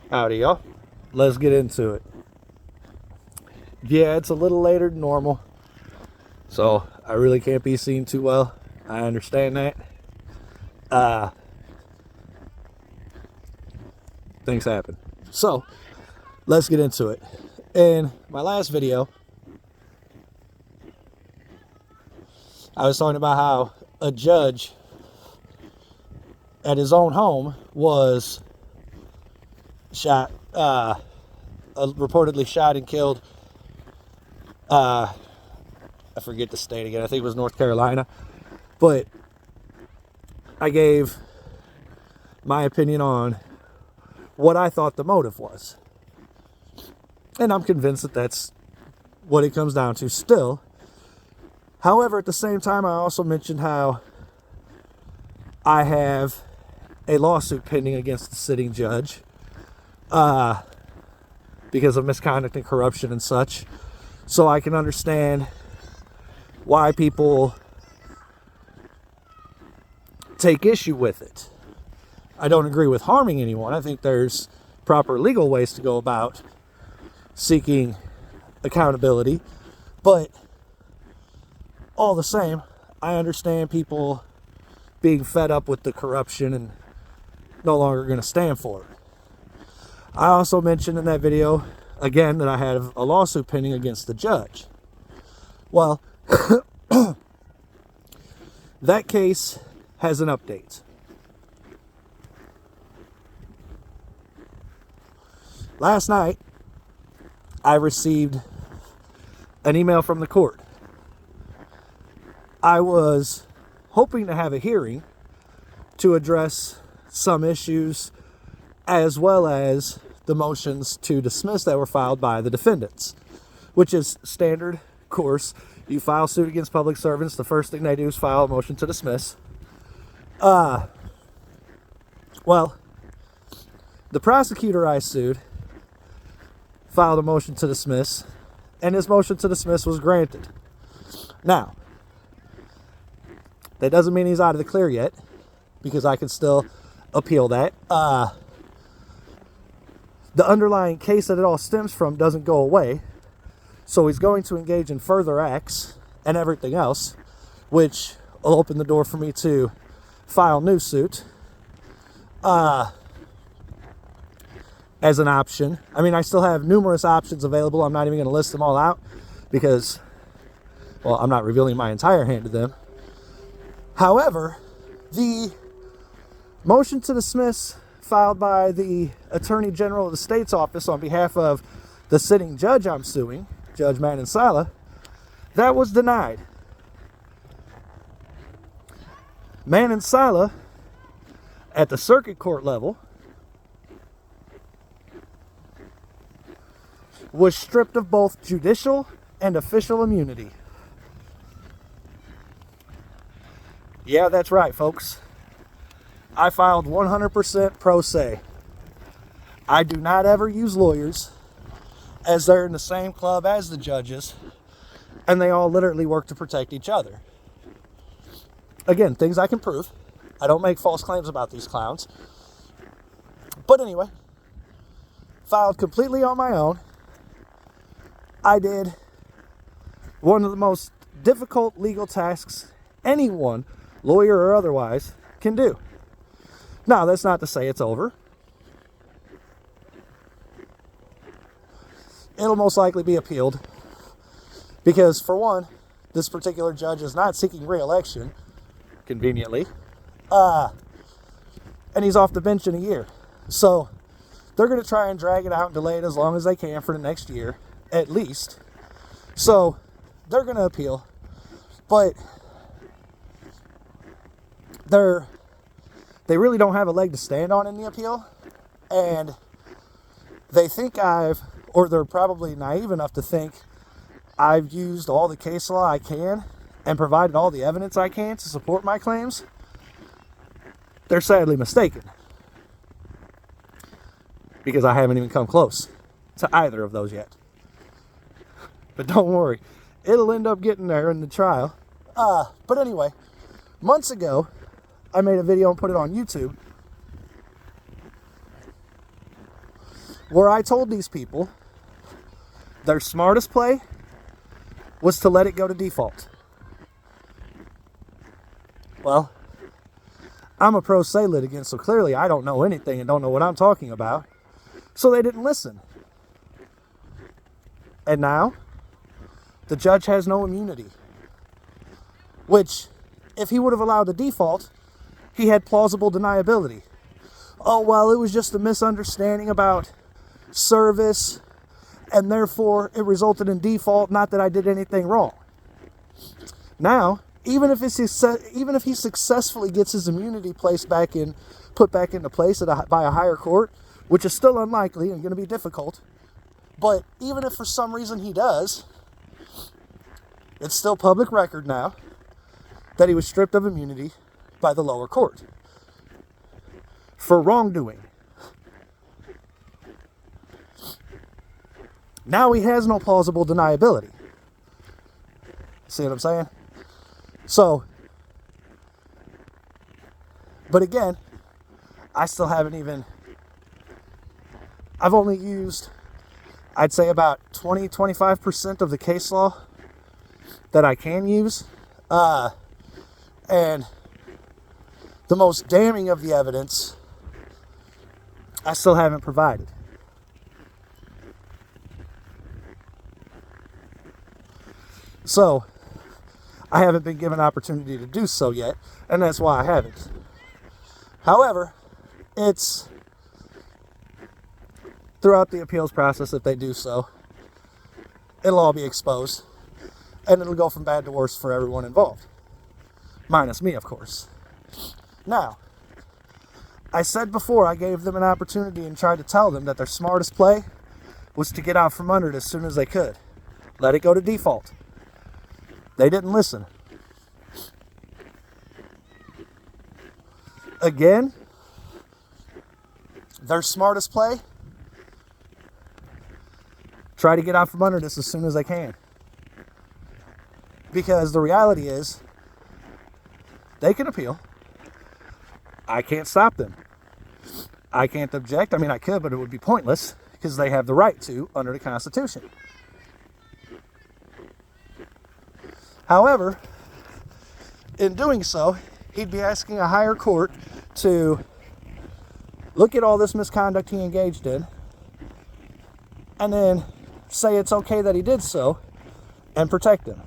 Howdy, y'all. Let's get into it. Yeah, it's a little later than normal, so I really can't be seen too well. I understand that. Things happen. So, let's get into it. In my last video, I was talking about how a judge at his own home was shot, reportedly shot and killed. I forget the state again. I think it was North Carolina. But I gave my opinion on what I thought the motive was. And I'm convinced that that's what it comes down to still. However, at the same time, I also mentioned how I have a lawsuit pending against the sitting judge because of misconduct and corruption and such. So I can understand why people take issue with it. I don't agree with harming anyone. I think there's proper legal ways to go about seeking accountability. But all the same, I understand people being fed up with the corruption and no longer going to stand for it. I also mentioned in that video, again, that I had a lawsuit pending against the judge. Well, that case has an update. Last night, I received an email from the court. I was hoping to have a hearing to address some issues as well as the motions to dismiss that were filed by the defendants, which is standard course. You file suit against public servants, the first thing they do is file a motion to dismiss. Well, the prosecutor I sued filed a motion to dismiss, and his motion to dismiss was granted. Now, that doesn't mean he's out of the clear yet, because I can still appeal that. The underlying case that it all stems from doesn't go away, so he's going to engage in further acts and everything else, which will open the door for me to file new suit as an option. I mean, I still have numerous options available. I'm not even going to list them all out because, well, I'm not revealing my entire hand to them. However, the motion to dismiss filed by the Attorney General of the state's office on behalf of the sitting judge I'm suing, Judge Manansala, that was denied. Manansala, at the circuit court level, was stripped of both judicial and official immunity. Yeah, that's right, folks. I filed 100% pro se. I do not ever use lawyers, as they're in the same club as the judges, and they all literally work to protect each other. Again, things I can prove. I don't make false claims about these clowns. But anyway, filed completely on my own. I did one of the most difficult legal tasks anyone, lawyer or otherwise, can do. Now, that's not to say it's over. It'll most likely be appealed because, for one, this particular judge is not seeking re-election, conveniently, and he's off the bench in a year. So they're going to try and drag it out and delay it as long as they can for the next year, at least. So they're going to appeal, but they really don't have a leg to stand on in the appeal, and they think they're probably naive enough to think I've used all the case law I can and provided all the evidence I can to support my claims. They're sadly mistaken, because I haven't even come close to either of those yet. But don't worry, it'll end up getting there in the trial. But anyway, months ago, I made a video and put it on YouTube where I told these people their smartest play was to let it go to default. Well, I'm a pro se litigant, so clearly I don't know anything and don't know what I'm talking about. So they didn't listen. And now, the judge has no immunity. Which, if he would have allowed the default, he had plausible deniability. Oh, well, it was just a misunderstanding about service, and therefore it resulted in default, not that I did anything wrong. Now, even if he successfully gets his immunity put back into place by a higher court, which is still unlikely and going to be difficult, but even if for some reason he does, it's still public record now that he was stripped of immunity by the lower court for wrongdoing. Now he has no plausible deniability. See what I'm saying? So, but again, I've only used, I'd say about 20-25% of the case law that I can use. And the most damning of the evidence, I still haven't provided. So, I haven't been given opportunity to do so yet, and that's why I haven't. However, it's throughout the appeals process, if they do so, it'll all be exposed, and it'll go from bad to worse for everyone involved. Minus me, of course. Now, I said before I gave them an opportunity and tried to tell them that their smartest play was to get out from under it as soon as they could. Let it go to default. They didn't listen. Again, their smartest play, try to get out from under this as soon as they can. Because the reality is, they can appeal. I can't stop them. I can't object. I mean, I could, but it would be pointless because they have the right to under the Constitution. However, in doing so, he'd be asking a higher court to look at all this misconduct he engaged in and then say it's okay that he did so and protect him.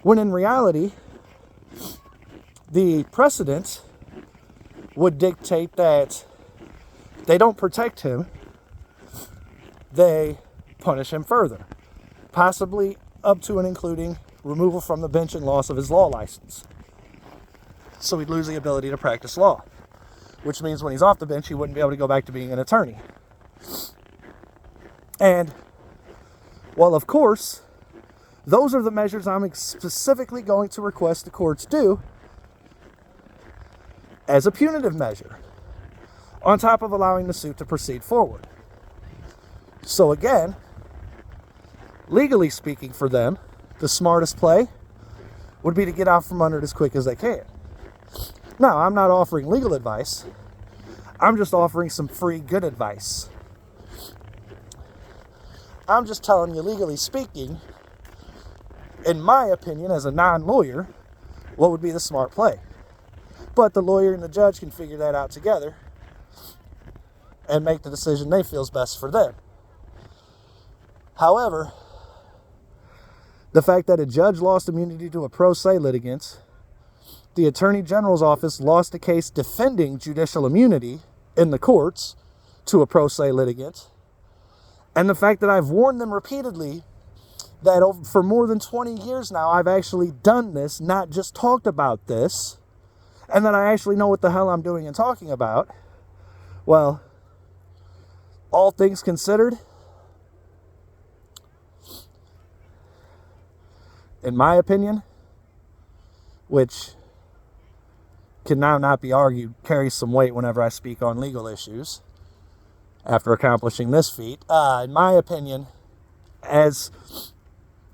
When in reality, the precedent would dictate that they don't protect him, they punish him further, possibly up to and including removal from the bench and loss of his law license. So he'd lose the ability to practice law, which means when he's off the bench, he wouldn't be able to go back to being an attorney. And, well, of course, those are the measures I'm specifically going to request the courts do as a punitive measure, on top of allowing the suit to proceed forward. So again, legally speaking for them, the smartest play would be to get out from under it as quick as they can. Now, I'm not offering legal advice. I'm just offering some free good advice. I'm just telling you, legally speaking, in my opinion, as a non-lawyer, what would be the smart play. But the lawyer and the judge can figure that out together and make the decision they feel is best for them. However, the fact that a judge lost immunity to a pro se litigant, the Attorney General's office lost a case defending judicial immunity in the courts to a pro se litigant, and the fact that I've warned them repeatedly that for more than 20 years now I've actually done this, not just talked about this, and that I actually know what the hell I'm doing and talking about, well, all things considered, in my opinion, which can now not be argued, carries some weight whenever I speak on legal issues after accomplishing this feat. In my opinion, as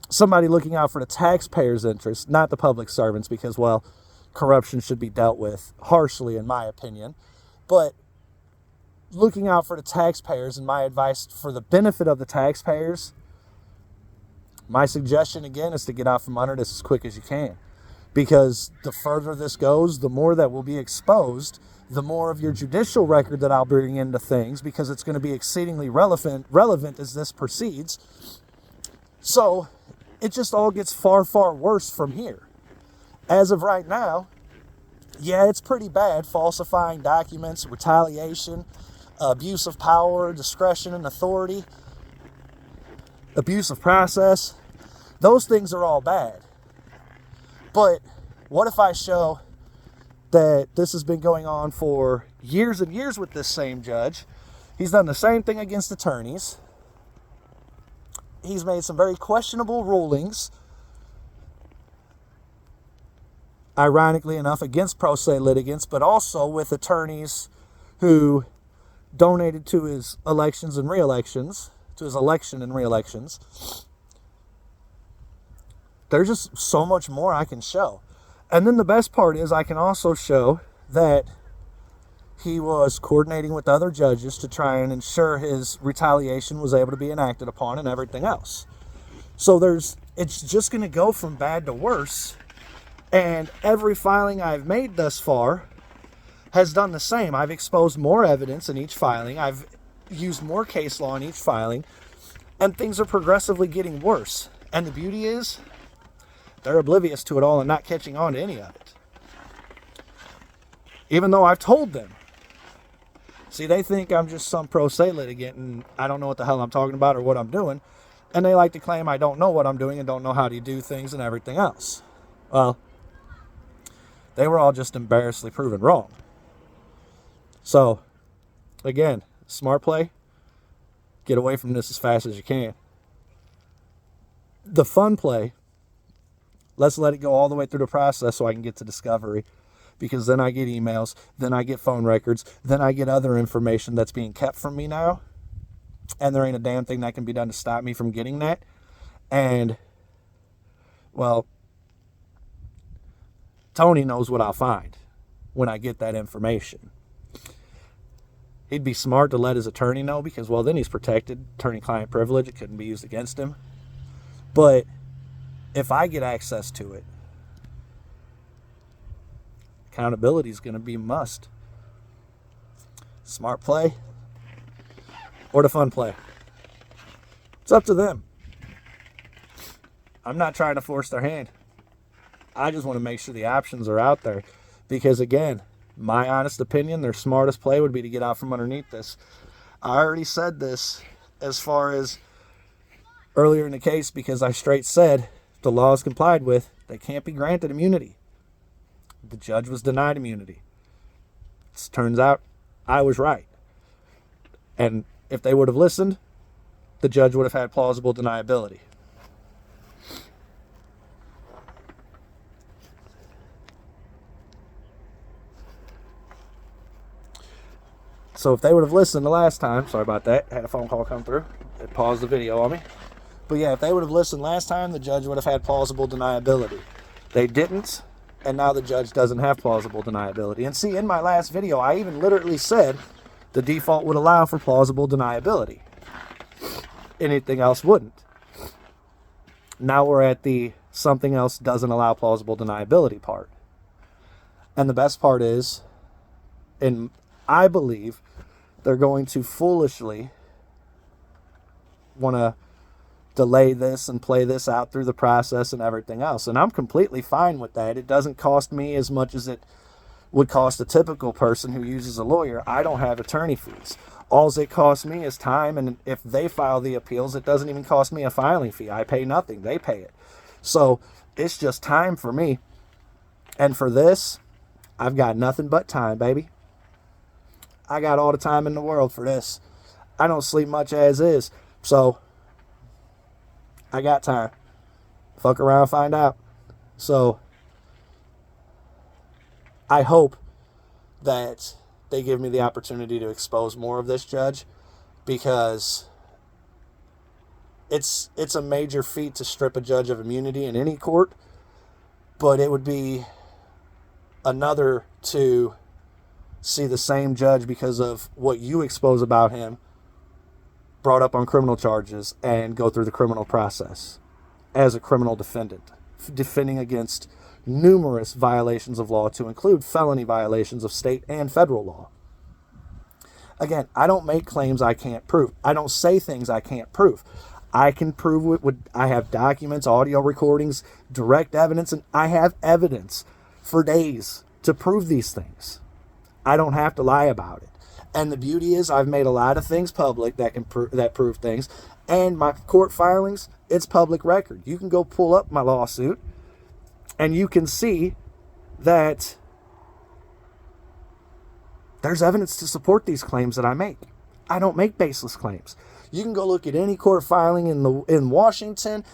somebody looking out for the taxpayer's interest, not the public servants, because, well, corruption should be dealt with harshly, in my opinion. But looking out for the taxpayers and my advice for the benefit of the taxpayers, my suggestion again is to get out from under this as quick as you can. Because the further this goes, the more that will be exposed, the more of your judicial record that I'll bring into things, because it's going to be exceedingly relevant as this proceeds. So it just all gets far, far worse from here. As of right now, yeah, it's pretty bad. Falsifying documents, retaliation, abuse of power, discretion and authority, abuse of process. Those things are all bad. But what if I show that this has been going on for years and years with this same judge? He's done the same thing against attorneys. He's made some very questionable rulings, ironically enough, against pro se litigants, but also with attorneys who donated to his elections and re-elections, to his election and re-elections. There's just so much more I can show. And then the best part is I can also show that he was coordinating with other judges to try and ensure his retaliation was able to be enacted upon and everything else. So it's just going to go from bad to worse. And every filing I've made thus far has done the same. I've exposed more evidence in each filing. I've used more case law in each filing. And things are progressively getting worse. And the beauty is, they're oblivious to it all and not catching on to any of it. Even though I've told them. See, they think I'm just some pro se litigant and I don't know what the hell I'm talking about or what I'm doing. And they like to claim I don't know what I'm doing and don't know how to do things and everything else. Well, they were all just embarrassingly proven wrong. So, again, smart play. Get away from this as fast as you can. The fun play, let's let it go all the way through the process so I can get to discovery. Because then I get emails, then I get phone records, then I get other information that's being kept from me now. And there ain't a damn thing that can be done to stop me from getting that. And, well, Tony knows what I'll find when I get that information. He'd be smart to let his attorney know because, well, then he's protected. Attorney-client privilege, it couldn't be used against him. But if I get access to it, accountability is going to be a must. Smart play or the fun play. It's up to them. I'm not trying to force their hand. I just want to make sure the options are out there. Because again, my honest opinion, their smartest play would be to get out from underneath this. I already said this as far as earlier in the case because I straight said the law is complied with, they can't be granted immunity. The judge was denied immunity. It turns out I was right. And if they would have listened, the judge would have had plausible deniability. So if they would have listened the last time, sorry about that, had a phone call come through. It paused the video on me. But yeah, if they would have listened last time, the judge would have had plausible deniability. They didn't, and now the judge doesn't have plausible deniability. And see, in my last video, I even literally said the default would allow for plausible deniability. Anything else wouldn't. Now we're at the something else doesn't allow plausible deniability part. And the best part is, and I believe they're going to foolishly want to delay this and play this out through the process and everything else. And I'm completely fine with that. It doesn't cost me as much as it would cost a typical person who uses a lawyer. I don't have attorney fees. All it costs me is time, and if they file the appeals, it doesn't even cost me a filing fee. I pay nothing. They pay it. So it's just time for me. And for this, I've got nothing but time, baby. I got all the time in the world for this. I don't sleep much as is. So I got time. Fuck around, find out. So I hope that they give me the opportunity to expose more of this judge, because it's a major feat to strip a judge of immunity in any court, but it would be another to see the same judge, because of what you expose about him, brought up on criminal charges and go through the criminal process as a criminal defendant, defending against numerous violations of law, to include felony violations of state and federal law. Again, I don't make claims I can't prove. I don't say things I can't prove. I can prove it. I have documents, audio recordings, direct evidence, and I have evidence for days to prove these things. I don't have to lie about it. And the beauty is, I've made a lot of things public that can prove things. And my court filings, it's public record. You can go pull up my lawsuit, and you can see that there's evidence to support these claims that I make. I don't make baseless claims. You can go look at any court filing in Washington,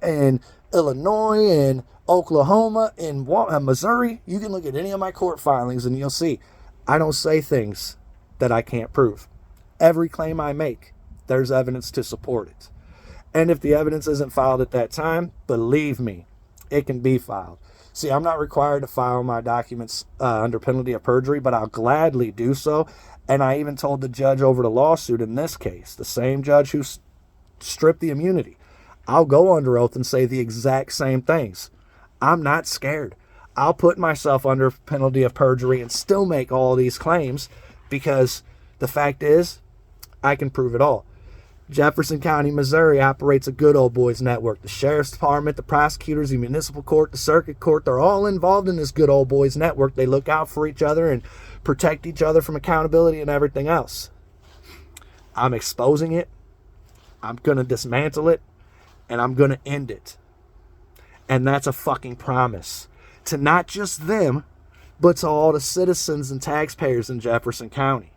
in Illinois, in Oklahoma, in Missouri. You can look at any of my court filings, and you'll see I don't say things that I can't prove. Every claim I make, there's evidence to support it. And if the evidence isn't filed at that time, believe me, it can be filed. See, I'm not required to file my documents under penalty of perjury, but I'll gladly do so. And I even told the judge over the lawsuit in this case, the same judge who stripped the immunity, I'll go under oath and say the exact same things. I'm not scared. I'll put myself under penalty of perjury and still make all these claims, because the fact is, I can prove it all. Jefferson County, Missouri operates a good old boys network. The sheriff's department, the prosecutors, the municipal court, the circuit court, they're all involved in this good old boys network. They look out for each other and protect each other from accountability and everything else. I'm exposing it. I'm going to dismantle it. And I'm going to end it. And that's a fucking promise to not just them, but to all the citizens and taxpayers in Jefferson County.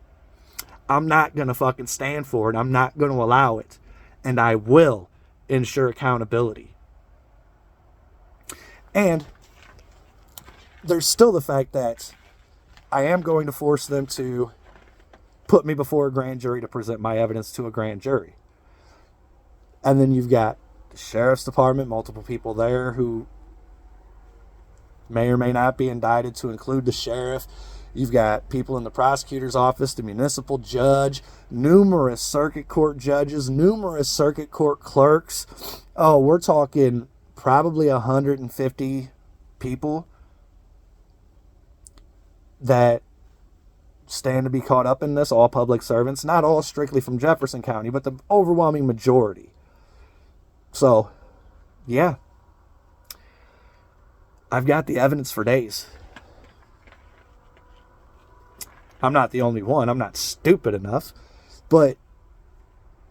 I'm not going to fucking stand for it. I'm not going to allow it. And I will ensure accountability. And there's still the fact that I am going to force them to put me before a grand jury to present my evidence to a grand jury. And then you've got the sheriff's department, multiple people there who may or may not be indicted, to include the sheriff. You've got people in the prosecutor's office, the municipal judge, numerous circuit court judges, numerous circuit court clerks. Oh, we're talking probably 150 people that stand to be caught up in this, all public servants, not all strictly from Jefferson County, but the overwhelming majority. So, yeah. I've got the evidence for days. I'm not the only one. I'm not stupid enough. But,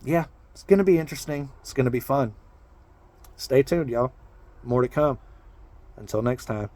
yeah, it's going to be interesting. It's going to be fun. Stay tuned, y'all. More to come. Until next time.